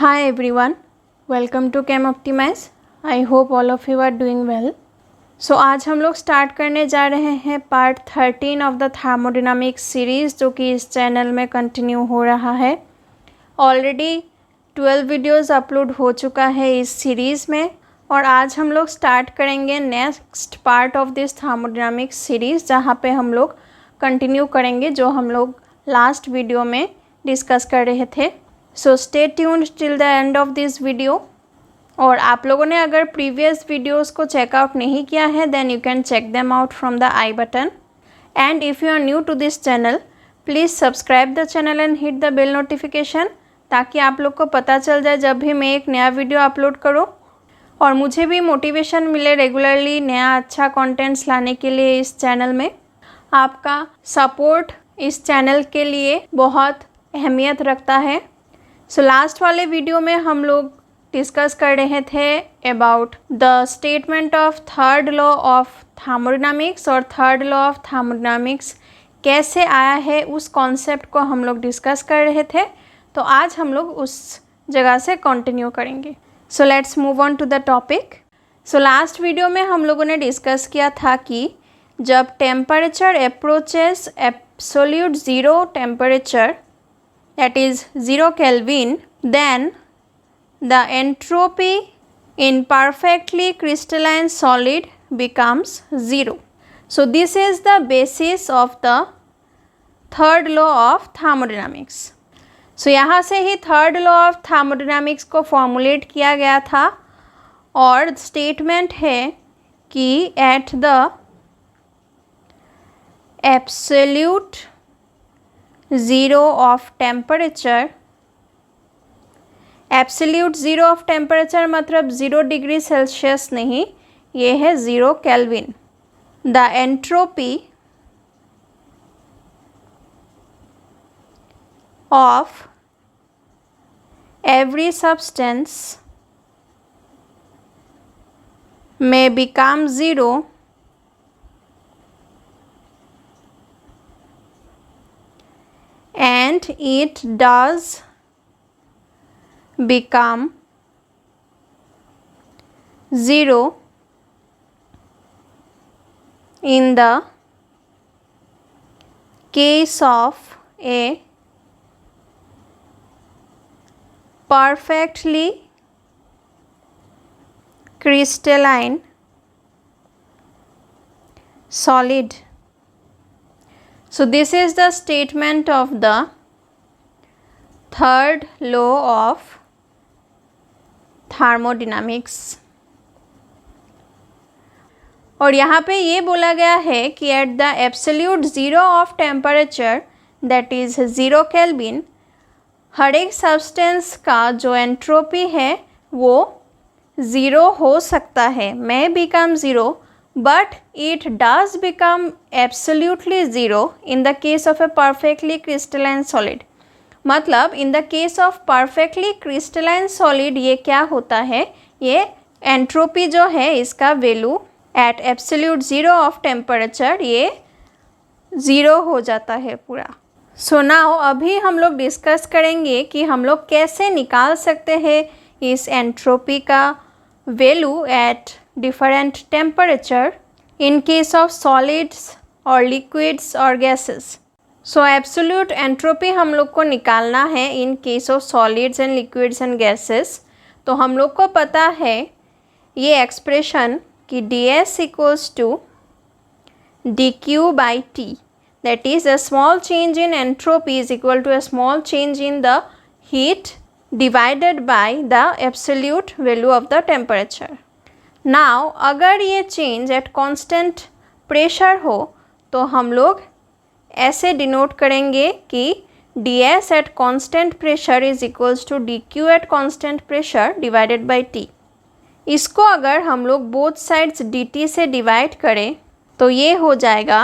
Hi everyone, welcome to Chem Optimize. I hope all of you are doing well. So आज हम लोग start करने जा रहे हैं पार्ट 13 ऑफ द थार्मोडायनामिक्स सीरीज़ जो कि इस चैनल में कंटिन्यू हो रहा है. ऑलरेडी 12 वीडियोस अपलोड हो चुका है इस सीरीज़ में और आज हम लोग स्टार्ट करेंगे next part of this thermodynamics series जहाँ पे हम लोग कंटिन्यू करेंगे जो हम लोग लास्ट वीडियो में डिस्कस कर रहे थे. So stay tuned till the end of this video. और आप लोगों ने अगर प्रीवियस वीडियोस को चेकआउट नहीं किया है then you can check them out from the i button. And if you are new to this channel please subscribe the channel and hit the bell notification ताकि आप लोग को पता चल जाए जब भी मैं एक नया वीडियो अपलोड करूँ और मुझे भी मोटिवेशन मिले रेगुलरली नया अच्छा कंटेंट्स लाने के लिए इस चैनल में. आपका सपोर्ट इस चैनल के लिए बहुत अहमियत रखता है. सो लास्ट वाले वीडियो में हम लोग डिस्कस कर रहे थे about the statement of third law of thermodynamics और थर्ड लॉ ऑफ थार्मोडायनामिक्स कैसे आया है उस कॉन्सेप्ट को हम लोग डिस्कस कर रहे थे. तो आज हम लोग उस जगह से कंटिन्यू करेंगे. So let's move on to the topic. So last video में हम लोगों ने डिस्कस किया था कि जब temperature approaches absolute zero temperature that is 0 Kelvin, then the entropy in perfectly crystalline solid becomes 0. So this is the basis of the third law of thermodynamics. So यहाँ से ही third law of thermodynamics को formulate किया गया था और statement है कि at the absolute zero of temperature, absolute zero of temperature मतलब 0 डिग्री सेल्सियस नहीं, ये है 0 kelvin. The entropy of every substance may become 0 and it does become 0 in the case of a perfectly crystalline solid. So this is the statement of the third law of thermodynamics. और यहाँ पे ये बोला गया है कि at the absolute zero of temperature that is 0 kelvin हर एक सब्सटेंस का जो एंट्रोपी है वो 0 हो सकता है, may become 0, but it does become absolutely 0 in the case of a perfectly crystalline solid. मतलब in the case of perfectly crystalline solid ये क्या होता है, ये एंट्रोपी जो है इसका value at absolute 0 of temperature ये 0 हो जाता है पूरा. सो नाउ अभी हम लोग डिस्कस करेंगे कि हम लोग कैसे निकाल सकते हैं इस एंट्रोपी का value at different temperature in case of solids or liquids or gases. So absolute entropy हम लोग को निकालना है in case of solids and liquids and gases. तो हम लोग को पता है ये एक्सप्रेशन कि ds equals to dq by t, that is a small change in entropy is equal to a small change in the heat divided by the absolute value of the temperature. Now अगर ये change at constant pressure हो तो हम लोग ऐसे denote करेंगे कि ds at constant pressure is equals to dq at constant pressure divided by t. इसको अगर हम लोग बोथ साइड्स dt से डिवाइड करें तो ये हो जाएगा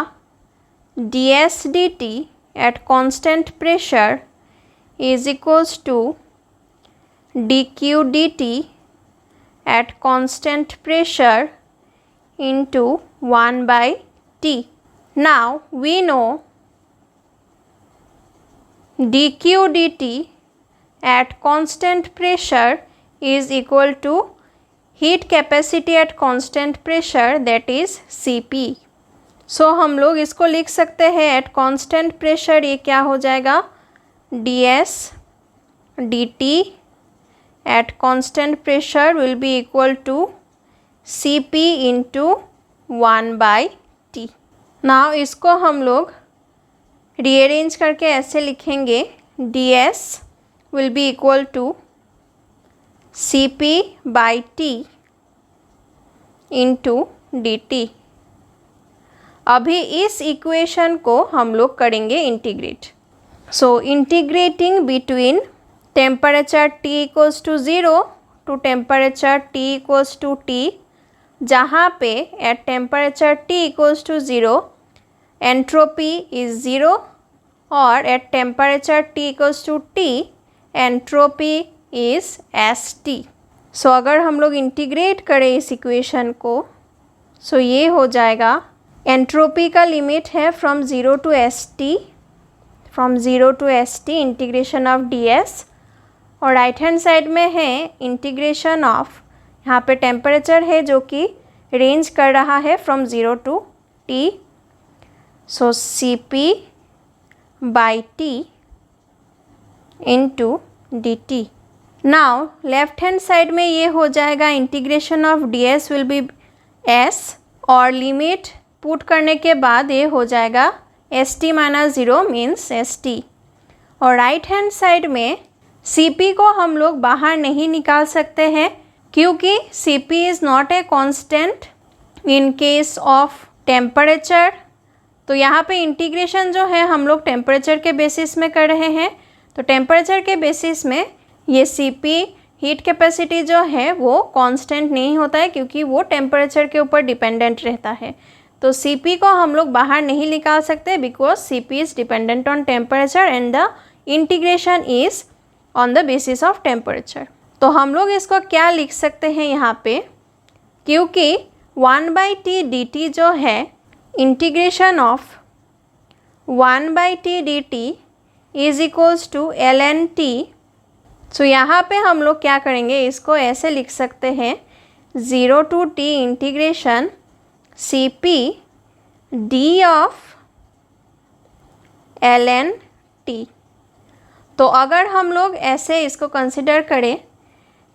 ds dt at constant pressure is equals to dq dt at constant pressure into 1 by t. Now we know dq dt at constant pressure is equal to heat capacity at constant pressure, that is Cp. So हम लोग इसको लिख सकते हैं at constant pressure, ये क्या हो जाएगा ds dt at constant pressure will be equal to Cp into 1/T. Now इसको हम लोग रीअरेंज करके ऐसे लिखेंगे ds will be equal to Cp/T into dt. अभी इस इक्वेशन को हम लोग करेंगे integrate. So integrating between temperature T equals to 0 to temperature T equals to T, जहाँ पे at temperature T equals to 0 entropy is 0 और at temperature T equals to T entropy is ST. So अगर हम लोग integrate करें इस equation को, सो ये हो जाएगा एंट्रोपी का लिमिट है from 0 to ST, from 0 to ST integration of ds, और राइट हैंड साइड में है इंटीग्रेशन ऑफ, यहाँ पे टेम्परेचर है जो कि रेंज कर रहा है from 0 to T. So Cp/T into dt. Now left hand side में ये हो जाएगा integration of ds will be s, और लिमिट पुट करने के बाद ये हो जाएगा st माइनस 0 मीन्स st. और राइट हैंड साइड में Cp को हम लोग बाहर नहीं निकाल सकते हैं क्योंकि Cp is not a constant in case of temperature. तो यहाँ पे इंटीग्रेशन जो है हम लोग टेम्परेचर के बेसिस में कर रहे हैं, तो टेम्परेचर के बेसिस में ये Cp हीट कैपेसिटी जो है वो कांस्टेंट नहीं होता है क्योंकि वो टेम्परेचर के ऊपर डिपेंडेंट रहता है. तो Cp को हम लोग बाहर नहीं निकाल सकते because Cp is dependent on temperature and the integration is on the basis of temperature. तो हम लोग इसको क्या लिख सकते हैं यहाँ पे, क्योंकि 1/T dt जो है integration of 1/T dt is equals to ln T. So यहाँ पे हम लोग क्या करेंगे, इसको ऐसे लिख सकते हैं 0 to T integration Cp d of ln T. तो अगर हम लोग ऐसे इसको कंसिडर करें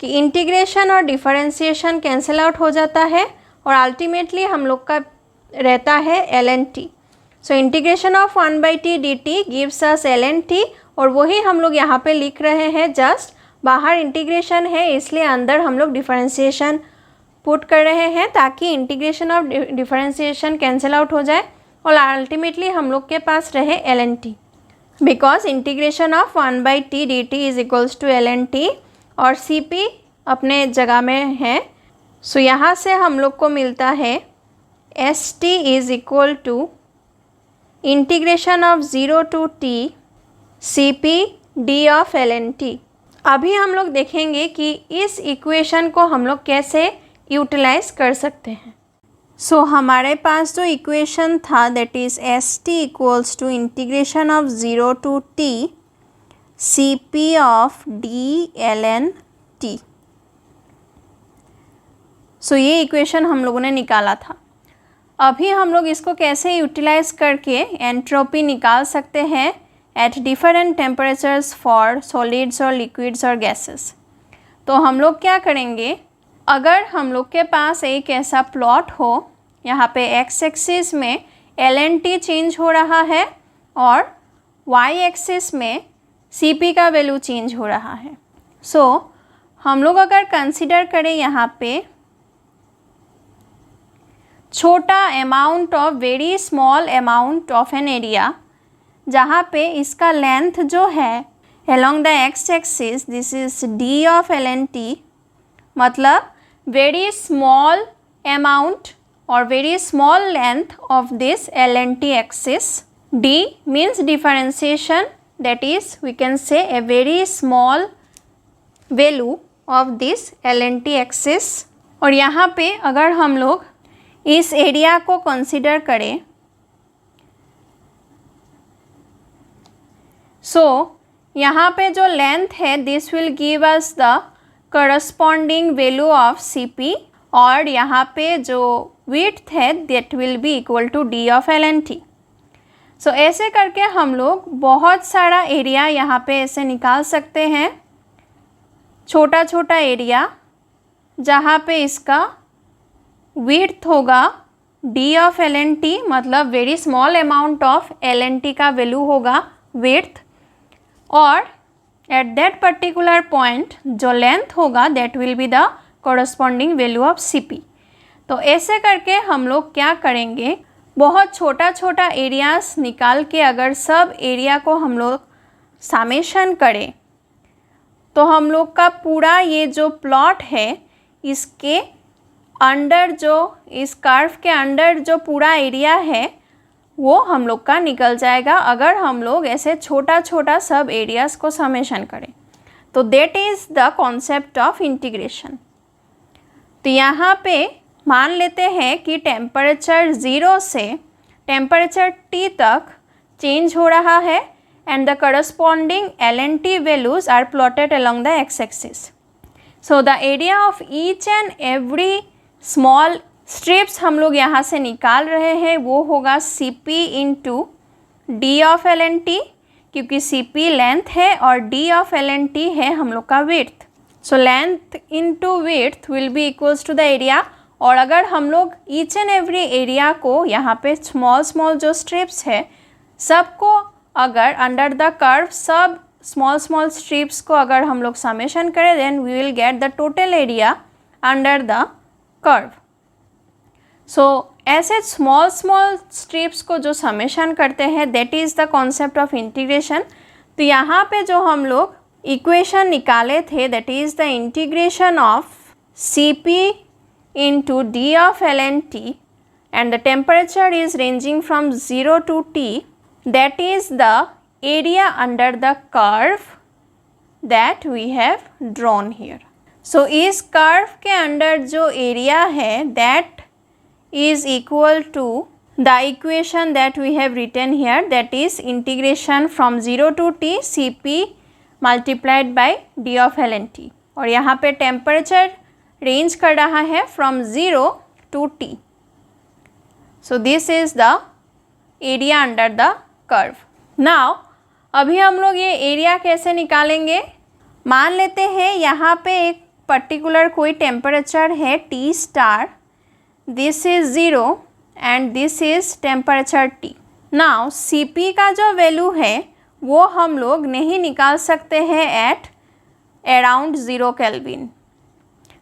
कि इंटीग्रेशन और डिफरेंशिएशन कैंसिल आउट हो जाता है और अल्टीमेटली हम लोग का रहता है ln T. So integration of 1/T dt gives us ln T, और वही हम लोग यहाँ पे लिख रहे हैं. जस्ट बाहर इंटीग्रेशन है इसलिए अंदर हम लोग डिफरेंशिएशन पुट कर रहे हैं ताकि इंटीग्रेशन और डिफरेंशिएशन कैंसिल आउट हो जाए और अल्टीमेटली हम लोग के पास रहे ln T. Because integration of 1/T dt is equals to ln T और Cp अपने जगह में है. सो यहाँ से हम लोग को मिलता है ST is equal to integration of 0 to T Cp d of ln T. अभी हम लोग देखेंगे कि इस इक्वेशन को हम लोग कैसे यूटिलाइज कर सकते हैं. सो हमारे पास जो इक्वेशन था that is ST equals to integration of 0 to T Cp of d ln T. So ये इक्वेशन हम लोगों ने निकाला था. अभी हम लोग इसको कैसे यूटिलाइज करके एंट्रोपी निकाल सकते हैं at different temperatures for solids और लिक्विड्स और गैसेस. तो हम लोग क्या करेंगे, अगर हम लोग के पास एक ऐसा प्लॉट हो, यहाँ पे x एक्सिस में ln T चेंज हो रहा है और y एक्सिस में Cp का वैल्यू चेंज हो रहा है. सो हम लोग अगर कंसिडर करें यहाँ पे छोटा amount of very small amount of an area, जहाँ पे इसका लेंथ जो है along the x axis this is d of ln T, मतलब very small amount or very small length of this ln T axis. D means differentiation, that is we can say a very small value of this ln T axis. और यहाँ पे अगर हम लोग इस area को consider करें, सो यहाँ पे जो लेंथ है this will give us the corresponding value of CP, और यहाँ पे जो विड्थ है that will be equal to D of LNT। So ऐसे करके हम लोग बहुत सारा एरिया यहाँ पे ऐसे निकाल सकते हैं, छोटा छोटा एरिया जहाँ पे इसका विड्थ होगा D ऑफ LNT, मतलब very small amount of LNT का वैल्यू होगा विड्थ, और एट दैट पर्टिकुलर पॉइंट जो लेंथ होगा that will be the corresponding value of CP। तो ऐसे करके हम लोग क्या करेंगे, बहुत छोटा छोटा एरियाज निकाल के अगर सब एरिया को हम लोग समेशन करें तो हम लोग का पूरा ये जो प्लॉट है इसके अंडर, जो इस कर्व के अंडर जो पूरा एरिया है वो हम लोग का निकल जाएगा अगर हम लोग ऐसे छोटा छोटा सब एरियाज़ को समेशन करें। तो that is the concept of integration. तो यहाँ पे मान लेते हैं कि टेम्परेचर 0 से टेम्परेचर T तक चेंज हो रहा है and the corresponding LNT values are plotted along the x axis. So the area of each and every small strips हम लोग यहाँ से निकाल रहे हैं वो होगा CP into D of LNT, क्योंकि CP लेंथ है और D ऑफ LNT है हम लोग का width. So length into width will be equals to the area, और अगर हम लोग ईच एंड एवरी एरिया को यहाँ पे स्मॉल स्मॉल जो स्ट्रिप्स है सबको अगर अंडर द कर्व सब स्मॉल स्मॉल स्ट्रिप्स को अगर हम लोग समेशन करें then we will get the total area under the curve. So ऐसे स्मॉल स्मॉल स्ट्रिप्स को जो समेशन करते हैं that is the concept of integration. तो यहाँ पे जो हम लोग इक्वेशन निकाले थे that is the integration of CP into D of LNT and the temperature is ranging from 0 to T, that is the area under the curve that we have drawn here. So इस curve के under जो area है that is equal to the equation that we have written here, that is integration from 0 to T CP multiplied by D of LNT, और यहाँ पे temperature range कर रहा है from 0 to T। So this is the area under the curve. Now अभी हम लोग ये एरिया कैसे निकालेंगे, मान लेते हैं यहाँ पे एक पर्टिकुलर कोई टेम्परेचर है T star, this is 0 and this is temperature T। Now CP का जो वैल्यू है वो हम लोग नहीं निकाल सकते हैं at around 0 kelvin.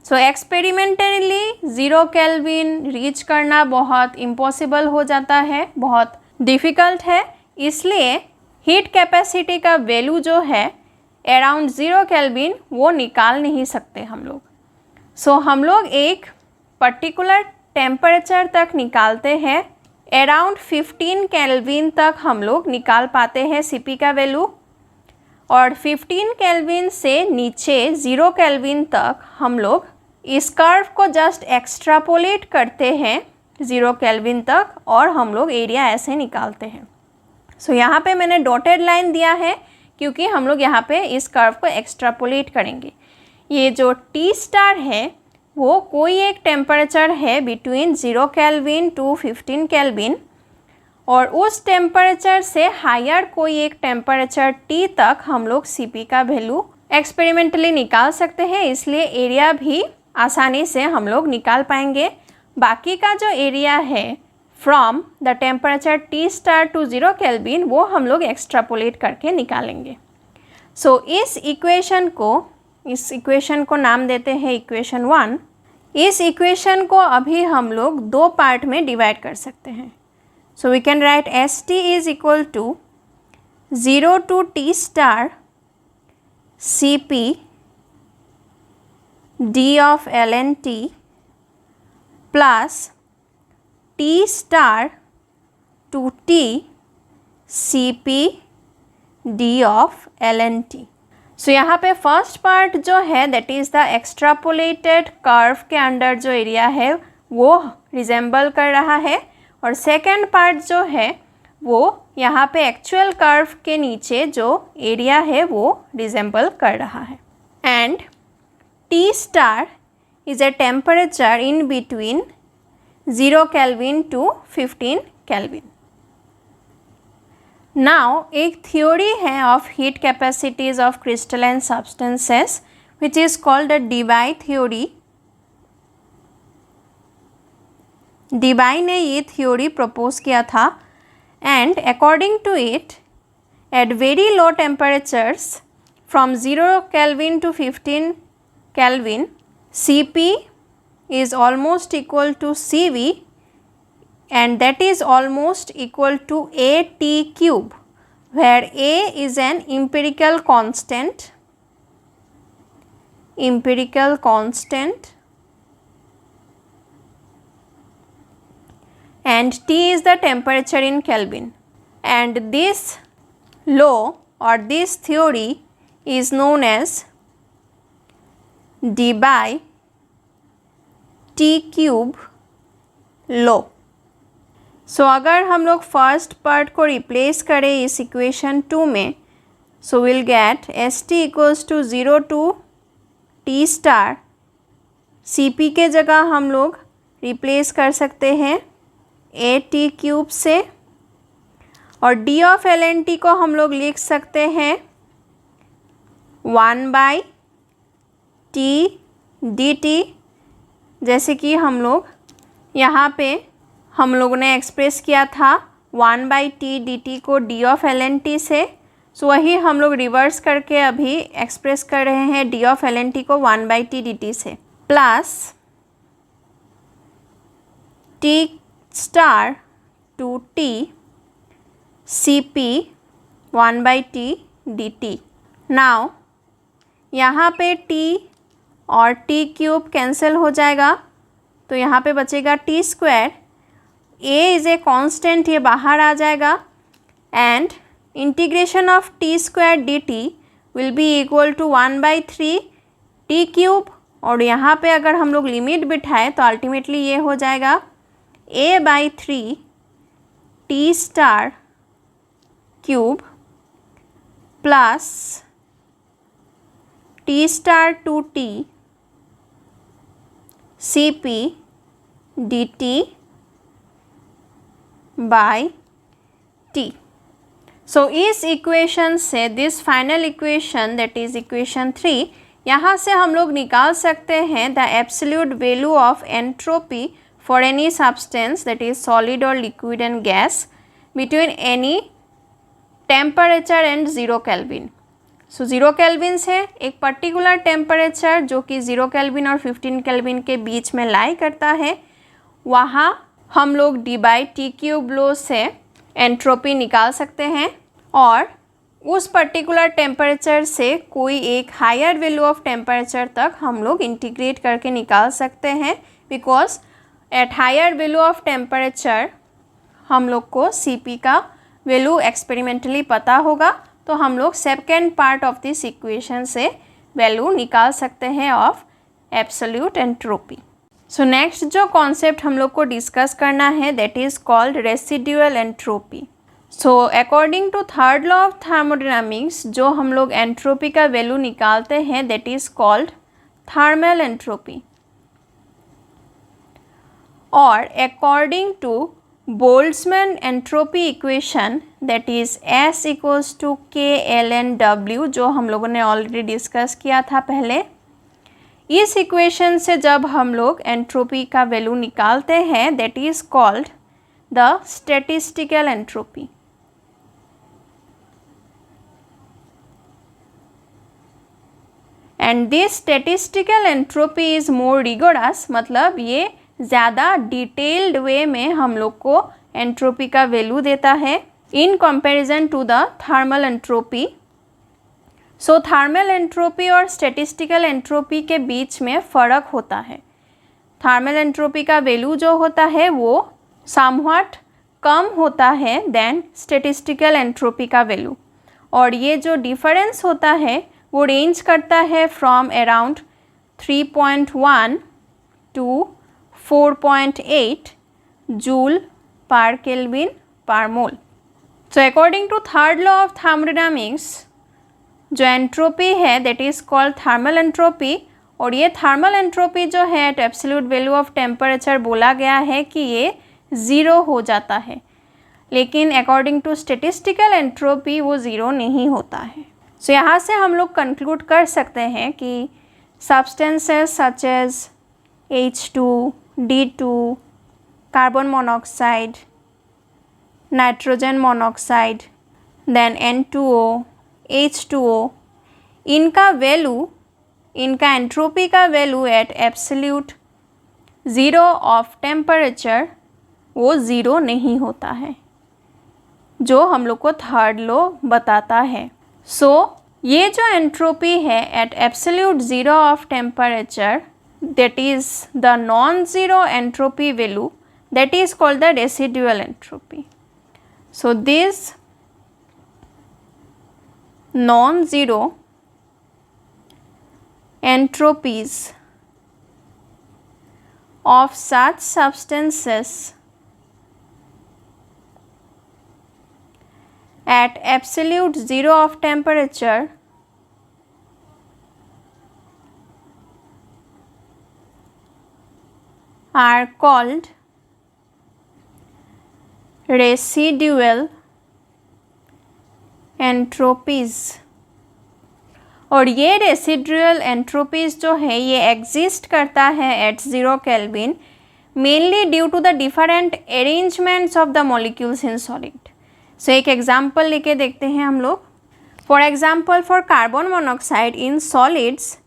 So experimentally 0 kelvin reach करना बहुत इम्पॉसिबल हो जाता है, बहुत डिफ़िकल्ट है, इसलिए हीट कैपेसिटी का वैल्यू जो है अराउंड 0 केल्विन वो निकाल नहीं सकते हम लोग। सो हम लोग एक पर्टिकुलर टेम्परेचर तक निकालते हैं, अराउंड 15 केल्विन तक हम लोग निकाल पाते हैं CP का वैल्यू, और 15 केल्विन से नीचे 0 केल्विन तक हम लोग इस कर्व को जस्ट एक्स्ट्रापोलेट करते हैं 0 केल्विन तक और हम लोग एरिया ऐसे निकालते हैं। सो यहाँ पे मैंने डॉटेड लाइन दिया है क्योंकि हम लोग यहाँ पे इस कर्व को एक्स्ट्रापोलेट करेंगे। ये जो T स्टार है वो कोई एक टेम्परेचर है बिटवीन 0 केल्विन टू 15 केल्विन, और उस टेम्परेचर से हायर कोई एक टेम्परेचर T तक हम लोग CP का वैल्यू एक्सपेरिमेंटली निकाल सकते हैं, इसलिए एरिया भी आसानी से हम लोग निकाल पाएंगे। बाकी का जो एरिया है from the temperature T star to 0 kelvin वो हम लोग एक्स्ट्रापोलेट करके निकालेंगे। सो इस इक्वेशन को नाम देते हैं इक्वेशन 1। इस इक्वेशन को अभी हम लोग दो पार्ट में डिवाइड कर सकते हैं। So we can write ST is equal to 0 to T star CP D of LNT plus T star to T CP D of LNT। So यहाँ पे फर्स्ट पार्ट जो है that is the extrapolated curve के under जो area है वो resemble कर रहा है, और सेकेंड पार्ट जो है वो यहाँ पे एक्चुअल कर्व के नीचे जो एरिया है वो रिजेंबल कर रहा है। And T star is a temperature in between 0 kelvin to 15 kelvin. Now एक थ्योरी है of heat capacities of crystalline substances which is called the Debye theory. Debye ने ये थ्योरी प्रपोज किया था and according to it at very low temperatures from 0 Kelvin to 15 Kelvin Cp is almost equal to Cv and that is almost equal to AT cube, where A is an empirical constant and T is the temperature in Kelvin, and this law or this theory is known as d by T cube law. So अगर हम लोग first part को replace करें इस equation 2 में, so we'll get ST equals to 0 to T star। CP के जगह हम लोग रिप्लेस कर सकते हैं AT क्यूब से, और D ऑफ LNT को हम लोग लिख सकते हैं 1 बाई T dt, जैसे कि हम लोग यहाँ पे हम लोगों ने एक्सप्रेस किया था 1 बाई T dt को D ऑफ LNT से। सो वही हम लोग रिवर्स करके अभी एक्सप्रेस कर रहे हैं D ऑफ LNT को 1 बाई T dt से, plus T star to T Cp 1 by T dt। Now यहाँ पे T और T क्यूब कैंसिल हो जाएगा, तो यहाँ पे बचेगा T square. A is a constant, ये बाहर आ जाएगा, and integration of T square dt will be equal to 1 by 3 T cube, और यहाँ पे अगर हम लोग लिमिट बिठाएं तो अल्टीमेटली ये हो जाएगा A by 3 T star cube plus T star to T Cp dt by T। So इस इक्वेशन से this final equation that is equation 3, यहाँ से हम लोग निकाल सकते हैं the absolute value of entropy for any substance that is solid or liquid and gas between any temperature and 0 Kelvin। So 0 Kelvin से एक पर्टिकुलर टेम्परेचर जो कि 0 Kelvin और 15 Kelvin के बीच में लाई करता है, वहाँ हम लोग d बाई T क्यूब लो से एंट्रोपी निकाल सकते हैं, और उस पर्टिकुलर टेम्परेचर से कोई एक हायर वैल्यू ऑफ टेम्परेचर तक हम लोग इंटीग्रेट करके निकाल सकते हैं, because at higher value of temperature हम लोग को Cp का वैल्यू एक्सपेरिमेंटली पता होगा, तो हम लोग second part of this equation से वैल्यू निकाल सकते हैं of absolute entropy. So next जो कॉन्सेप्ट हम लोग को डिस्कस करना है that is called residual entropy. So according to third law of thermodynamics जो हम लोग एंट्रोपी का वैल्यू निकालते हैं that is called thermal entropy, और according to Boltzmann entropy equation that is S equals to KLNW, जो हम लोगों ने ऑलरेडी डिस्कस किया था पहले। इस इक्वेशन से जब हम लोग एंट्रोपी का वैल्यू निकालते हैं that is called the statistical entropy. And this statistical entropy is more rigorous, मतलब ये ज़्यादा डिटेल्ड वे में हम लोग को एंट्रोपी का वैल्यू देता है in comparison to the thermal entropy. So thermal entropy और स्टैटिस्टिकल एंट्रोपी के बीच में फ़र्क होता है। थर्मल एंट्रोपी का वैल्यू जो होता है वो समव्हाट कम होता है देन स्टैटिस्टिकल एंट्रोपी का वैल्यू, और ये जो डिफरेंस होता है वो रेंज करता है from around 3.1 to 4.8 joule per kelvin per mole. So according to third law of thermodynamics जो एंट्रोपी है that is called thermal entropy, और ये थर्मल एंट्रोपी जो है at absolute value of temperature बोला गया है कि ये 0 हो जाता है, लेकिन अकॉर्डिंग टू स्टेटिस्टिकल एंट्रोपी वो 0 नहीं होता है। सो यहाँ से हम लोग कंक्लूड कर सकते हैं कि substances such as H2, D2, carbon monoxide, nitrogen monoxide, then N2O, H2O, इनका वैल्यू, इनका एंट्रोपी का value at absolute 0 of temperature वो 0 नहीं होता है, जो हम लोग को थर्ड लॉ बताता है। सो ये जो एंट्रोपी है at absolute 0 of temperature that is the non zero entropy value that is called the residual entropy. So this non-zero entropies of such substances at absolute 0 of temperature are called residual एंट्रोपीज़। और ये residual एंट्रोपीज़ जो है ये exist करता है at 0 kelvin mainly due to the different arrangements of the molecules in solid. So एक example लेके देखते हैं हम लोग। For example for carbon monoxide in solids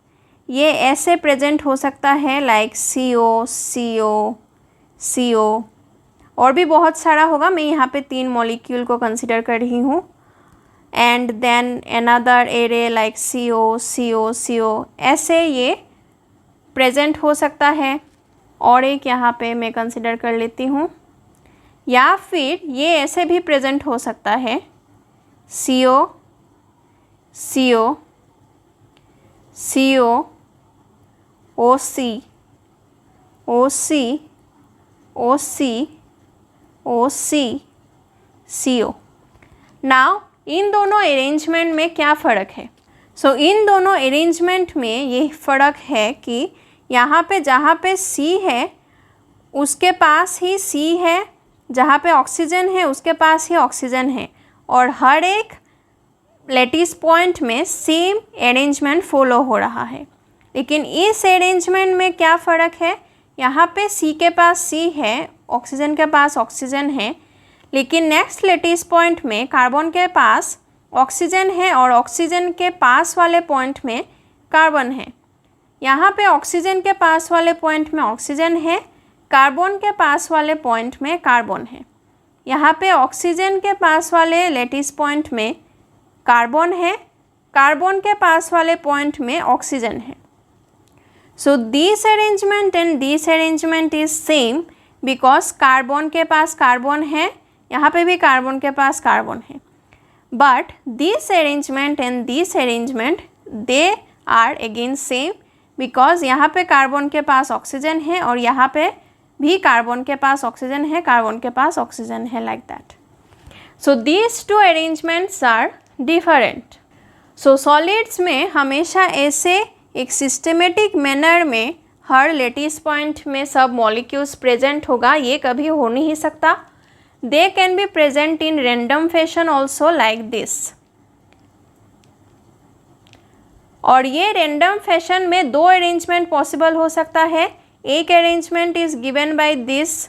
ये ऐसे प्रेजेंट हो सकता है लाइक CO, CO, CO, और भी बहुत सारा होगा, मैं यहाँ पे 3 मॉलिक्यूल को कंसिडर कर रही हूँ, and then another array like CO, CO, CO, ऐसे ये प्रेजेंट हो सकता है। और एक यहाँ पे मैं कंसिडर कर लेती हूँ, या फिर ये ऐसे भी प्रेजेंट हो सकता है CO, CO, CO, OC, OC, OC, OC, CO। Now in दोनों अरेंजमेंट में क्या फ़र्क है? सो इन दोनों अरेंजमेंट में ये फ़र्क है कि यहाँ पे जहाँ पे C है उसके पास ही C है, जहाँ पे ऑक्सीजन है उसके पास ही ऑक्सीजन है, और हर एक लैटिस पॉइंट में सेम अरेंजमेंट फॉलो हो रहा है। लेकिन इस अरेंजमेंट में क्या फ़र्क है? यहाँ पे C के पास C है, ऑक्सीजन के पास ऑक्सीजन है, लेकिन नेक्स्ट लैटिस पॉइंट में कार्बन के पास ऑक्सीजन है और ऑक्सीजन के पास वाले पॉइंट में कार्बन है। यहाँ पे ऑक्सीजन के पास वाले पॉइंट में ऑक्सीजन है, कार्बन के पास वाले पॉइंट में कार्बन है। यहाँ पे ऑक्सीजन के पास वाले लैटिस पॉइंट में कार्बन है, कार्बन के पास वाले पॉइंट में ऑक्सीजन है। So this arrangement and this arrangement is same because carbon के पास कार्बन है, यहाँ पे भी कार्बन के पास कार्बन है, but this arrangement and this arrangement they are again same because यहाँ पे कार्बन के पास ऑक्सीजन है और यहाँ पे भी कार्बन के पास ऑक्सीजन है, कार्बन के पास ऑक्सीजन है, like that. So these two arrangements are different. So solids में हमेशा ऐसे एक सिस्टमेटिक मैनर में हर लैटिस पॉइंट में सब मॉलिक्यूल्स प्रेजेंट होगा, ये कभी हो नहीं सकता। They can be present in random fashion also like this. और ये रैंडम फैशन में 2 अरेंजमेंट पॉसिबल हो सकता है। एक arrangement is given by this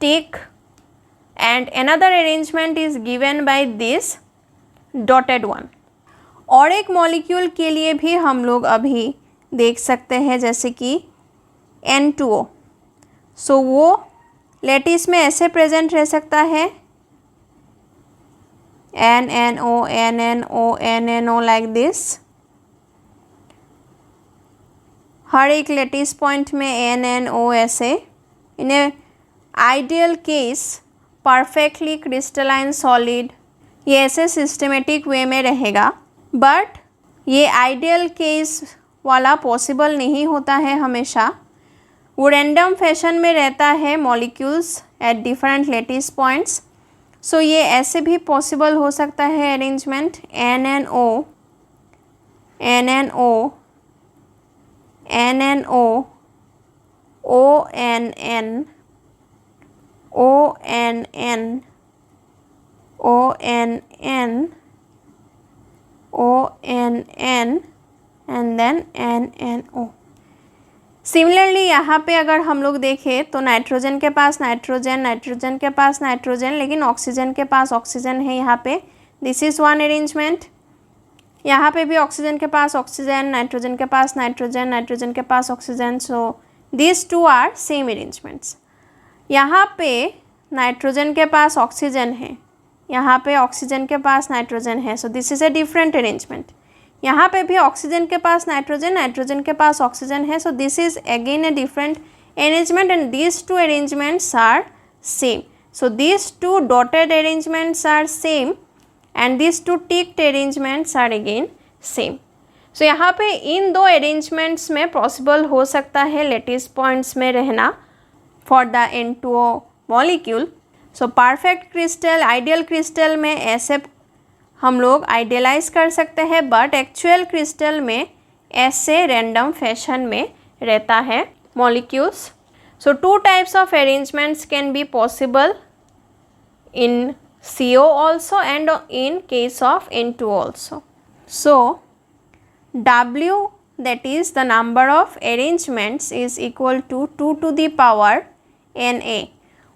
tick and another arrangement is given by this dotted one. और एक मॉलिक्यूल के लिए भी हम लोग अभी देख सकते हैं जैसे कि N2O। सो वो लैटिस में ऐसे प्रेजेंट रह सकता है NNO, NNO, NNO like this. हर एक लैटिस पॉइंट में NNO ऐसे। In a ideal case perfectly crystalline solid ये ऐसे सिस्टमेटिक वे में रहेगा, बट ये आइडियल केस वाला पॉसिबल नहीं होता है हमेशा। वो रैंडम फैशन में रहता है molecules at different lattice points. So ये ऐसे भी पॉसिबल हो सकता है arrangement NNO NNO NNO ONN ONN ONN ONN and then NNO। Similarly यहाँ पे अगर हम लोग देखें तो नाइट्रोजन के पास नाइट्रोजन, नाइट्रोजन के पास नाइट्रोजन, लेकिन ऑक्सीजन के पास ऑक्सीजन है यहाँ पे। This is one arrangement. यहाँ पे भी ऑक्सीजन के पास ऑक्सीजन, नाइट्रोजन के पास नाइट्रोजन, नाइट्रोजन के पास oxygen. So this two are same arrangements. यहाँ पे नाइट्रोजन के पास ऑक्सीजन है, यहाँ पे ऑक्सीजन के पास नाइट्रोजन है। So this is a different arrangement. यहाँ पे भी ऑक्सीजन के पास नाइट्रोजन, नाइट्रोजन के पास ऑक्सीजन है। So this is again a different arrangement and these two arrangements are same. So these two dotted arrangements are same and these two ticked arrangements are again same. So यहाँ पे इन दो arrangements में possible हो सकता है lettuce points में रहना for the N2O molecule. So perfect crystal, ideal crystal में ऐसे हम लोग आइडियलाइज कर सकते हैं, बट एक्चुअल क्रिस्टल में ऐसे रैंडम फैशन में रहता है molecules. So two types of arrangements can be possible in CO also and in case of N2 also. So W, that is the number of arrangements, is equal to 2 to the power Na.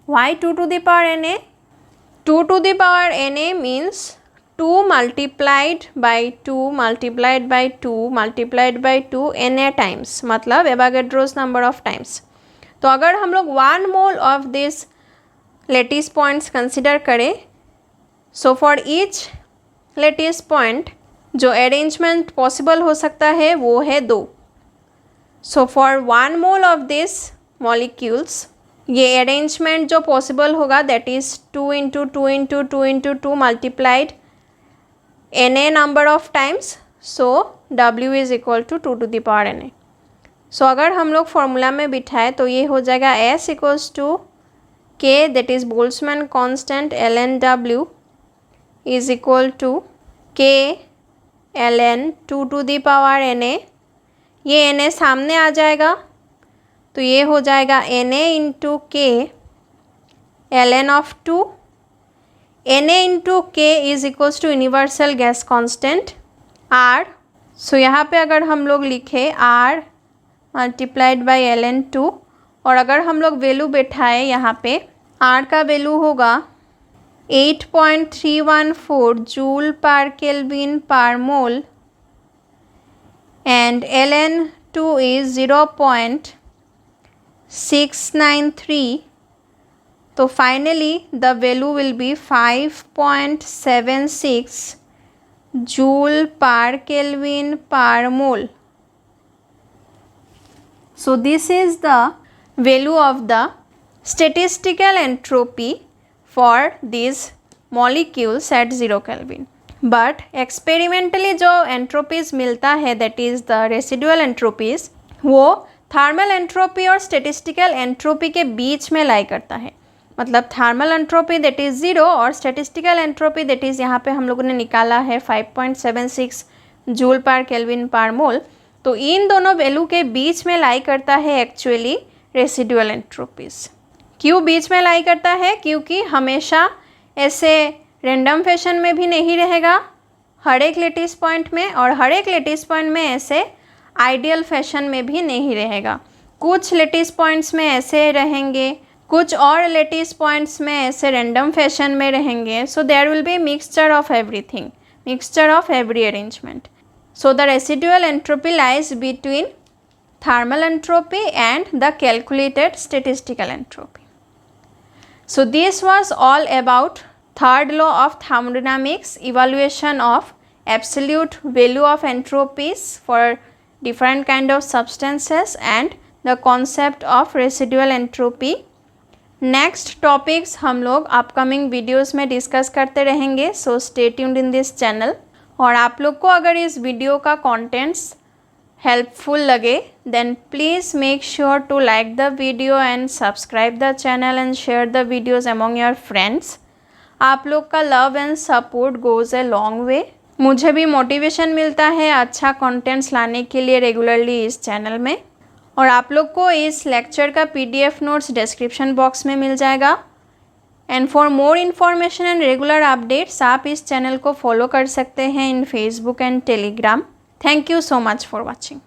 Why 2 to the power Na? 2 to the power Na means 2 multiplied by 2 multiplied by 2 multiplied by 2 Na times, मतलब Avogadro's number of times. तो अगर हम लोग 1 mole of this lattice points consider करें, so for each lattice point जो arrangement possible हो सकता है वो है 2. So for 1 mole of this molecules ये arrangement जो possible होगा that is 2 into 2 into 2 into 2 multiplied Na number of times. So W is equal to 2 to the power Na. So अगर हम लोग फॉर्मूला में बिठाए तो ये हो जाएगा S equals to K, that is Boltzmann constant ln W is equal to K ln 2 to the power Na. ये Na सामने आ जाएगा तो ये हो जाएगा Na into K ln of 2. Na into K is equals to universal gas constant R. So यहाँ पे अगर हम लोग लिखे R मल्टीप्लाइड बाई ln2 और अगर हम लोग वैल्यू बैठाए यहाँ पे R का वैल्यू होगा 8.314 joule per kelvin per mole and ln2 is 0.693. तो finally the value will be 5.76 joule per kelvin per mole. So this is the value of the statistical entropy for these molecules at 0 Kelvin. But experimentally जो entropies मिलता है that is the residual entropies, वो thermal entropy और statistical entropy के बीच में लाई करता है. मतलब thermal entropy that is 0 और statistical entropy that is यहाँ पे हम लोगों ने निकाला है 5.76 जूल पर केल्विन पर मोल. तो इन दोनों वैल्यू के बीच में लाई करता है एक्चुअली रेसिडुअल एंट्रोपीज. क्यों बीच में लाई करता है? क्योंकि हमेशा ऐसे रैंडम फैशन में भी नहीं रहेगा हर एक लेटिस पॉइंट में, और हर एक लेटिस पॉइंट में ऐसे आइडियल फैशन में भी नहीं रहेगा. कुछ लेटिस पॉइंट्स में ऐसे रहेंगे, कुछ और लेटिस पॉइंट्स में ऐसे रैंडम फैशन में रहेंगे. So there will be mixture of everything, mixture of every arrangement. So the residual entropy lies between thermal entropy and the calculated statistical entropy. So this was all about third law of thermodynamics, evaluation of absolute value of entropies for different kind of substances and the concept of residual entropy. Next topics हम लोग upcoming videos में discuss करते रहेंगे. So stay tuned in this channel. और आप लोग को अगर इस वीडियो का कंटेंट्स हेल्पफुल लगे then please make sure to like the video and subscribe the channel and share the videos among your friends. आप लोग का love and support goes a long way. मुझे भी मोटिवेशन मिलता है अच्छा कंटेंट्स लाने के लिए रेगुलरली इस चैनल में। और आप लोग को इस लेक्चर का PDF नोट्स डिस्क्रिप्शन बॉक्स में मिल जाएगा। And for more information and regular updates आप इस चैनल को फॉलो कर सकते हैं in Facebook and Telegram. Thank you so much for watching.